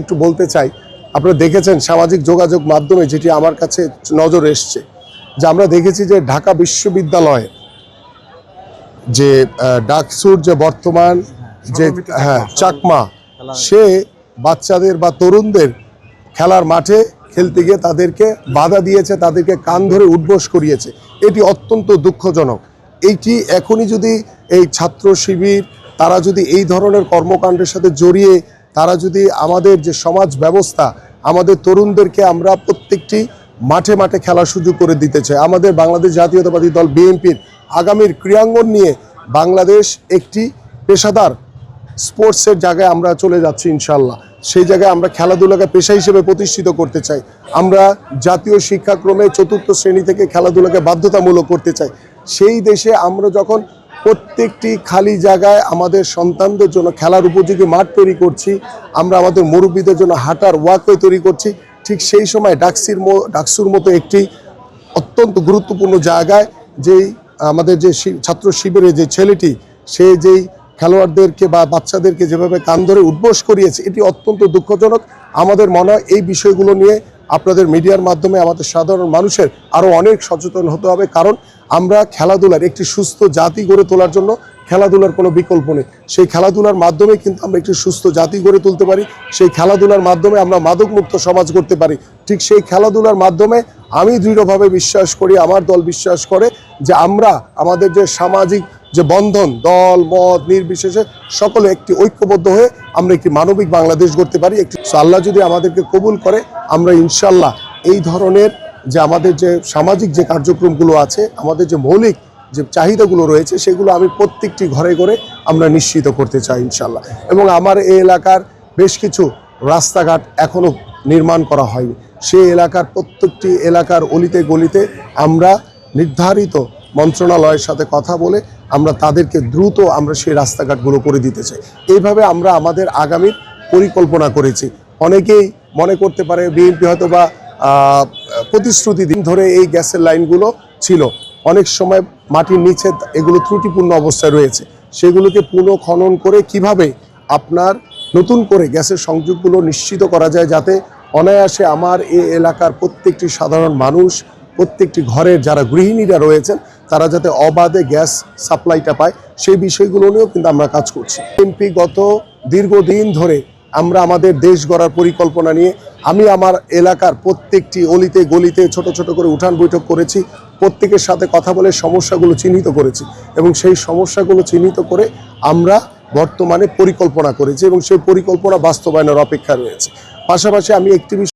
একটু বলতে চাই, আপনারা দেখেছেন সামাজিক যোগাযোগ মাধ্যমে যেটি আমার কাছে নজর এসছে, যে আমরা দেখেছি যে ঢাকা বিশ্ববিদ্যালয়ে যে ডাকসুর যে বর্তমান যে চাকমা, সে বাচ্চাদের বা তরুণদের খেলার মাঠে খেলতে গিয়ে তাদেরকে বাধা দিয়েছে, তাদেরকে কান ধরে উঠবোস করিয়েছে। এটি অত্যন্ত দুঃখজনক। এইটি এখনই যদি এই ছাত্র শিবির তারা যদি এই ধরনের কর্মকাণ্ডের সাথে জড়িয়ে তারা যদি আমাদের যে সমাজ ব্যবস্থা, আমাদের তরুণদেরকে আমরা প্রত্যেকটি মাঠে মাঠে খেলার সুযোগ করে দিতে চাই। আমাদের বাংলাদেশ জাতীয়তাবাদী দল বিএনপির আগামীর ক্রীড়াঙ্গন নিয়ে বাংলাদেশ একটি পেশাদার স্পোর্টসের জায়গায় আমরা চলে যাচ্ছি ইনশাল্লাহ। সেই জায়গায় আমরা খেলাধুলাকে পেশা হিসেবে প্রতিষ্ঠিত করতে চাই। আমরা জাতীয় শিক্ষাক্রমে ৪র্থ শ্রেণী থেকে খেলাধুলাকে বাধ্যতামূলক করতে চাই। সেই দেশে আমরা যখন প্রত্যেকটি খালি জায়গায় আমাদের সন্তানদের জন্য খেলার উপযোগী মাঠ তৈরি করছি, আমরা আমাদের মুরব্বীদের জন্য হাঁটার ওয়াকওয়ে তৈরি করছি, ঠিক সেই সময় ডাকসুর মতো একটি অত্যন্ত গুরুত্বপূর্ণ জায়গায় যেই আমাদের যে ছাত্র শিবিরের যে ছেলেটি, সে যেই খেলোয়াড়দেরকে বা বাচ্চাদেরকে যেভাবে কান ধরে উঠবোস করিয়েছে, এটি অত্যন্ত দুঃখজনক। আমাদের মনে হয় এই বিষয়গুলো নিয়ে আপনাদের মিডিয়ার মাধ্যমে আমাদের সাধারণ মানুষের আরও অনেক সচেতন হতে হবে, কারণ আমরা খেলাধুলার একটি সুস্থ জাতি গড়ে তোলার জন্য খেলাধুলার কোনো বিকল্প নেই। সেই খেলাধুলার মাধ্যমে কিন্তু আমরা একটি সুস্থ জাতি গড়ে তুলতে পারি। সেই খেলাধুলার মাধ্যমে আমরা মাদকমুক্ত সমাজ করতে পারি। ঠিক সেই খেলাধুলার মাধ্যমে আমি দৃঢ়ভাবে বিশ্বাস করি, আমার দল বিশ্বাস করে যে আমরা আমাদের যে সামাজিক যে বন্ধন, দল মত নির্বিশেষে সকলে একটি ঐক্যবদ্ধ হয়ে আমরা একটি মানবিক বাংলাদেশ গড়তে পারি। আল্লাহ যদি আমাদেরকে কবুল করে, আমরা ইনশাল্লাহ এই ধরনের যে আমাদের যে সামাজিক যে কার্যক্রমগুলো আছে, আমাদের যে মৌলিক যে চাহিদাগুলো রয়েছে, সেগুলো আমি প্রত্যেকটি ঘরে ঘরে আমরা নিশ্চিত করতে চাই ইনশাল্লাহ। এবং আমার এই এলাকার বেশ কিছু রাস্তাঘাট এখনও নির্মাণ করা হয়নি। সেই এলাকার প্রত্যেকটি এলাকার অলিতে গলিতে আমরা নির্ধারিত মন্ত্রণালয়ের সাথে কথা বলে আমরা তাদেরকে দ্রুত আমরা সেই রাস্তাঘাটগুলো করে দিতে চাই। এইভাবে আমরা আমাদের আগামীর পরিকল্পনা করেছি। অনেকেই মনে করতে পারে বিএনপি হয়তো বা প্রতিশ্রুতি দিন ধরে এই গ্যাসের লাইনগুলো ছিল, অনেক সময় মাটির নিচে এগুলো ত্রুটিপূর্ণ অবস্থায় রয়েছে। সেগুলোকে পুনঃখনন করে কিভাবে আপনার নতুন করে গ্যাসের সংযোগগুলো নিশ্চিত করা যায়, যাতে অনায়াসে আমার এই এলাকার প্রত্যেকটি সাধারণ মানুষ, প্রত্যেকটি ঘরের যারা গৃহিণীরা রয়েছেন, তারা যাতে অবাধে গ্যাস সাপ্লাইটা পায়, সেই বিষয়গুলো নিয়েও কিন্তু আমরা কাজ করছি। বিএনপি গত দীর্ঘদিন ধরে আমরা আমাদের দেশ গড়ার পরিকল্পনা নিয়ে আমি আমার এলাকার প্রত্যেকটি অলিতে গলিতে ছোট ছোট করে উঠান বৈঠক করেছি, প্রত্যেকের সাথে কথা বলে সমস্যাগুলো চিহ্নিত করেছি এবং সেই সমস্যাগুলো চিহ্নিত করে আমরা বর্তমানে পরিকল্পনা করেছি এবং সেই পরিকল্পনা বাস্তবায়নের অপেক্ষা রয়েছে। পাশাপাশি আমি একটি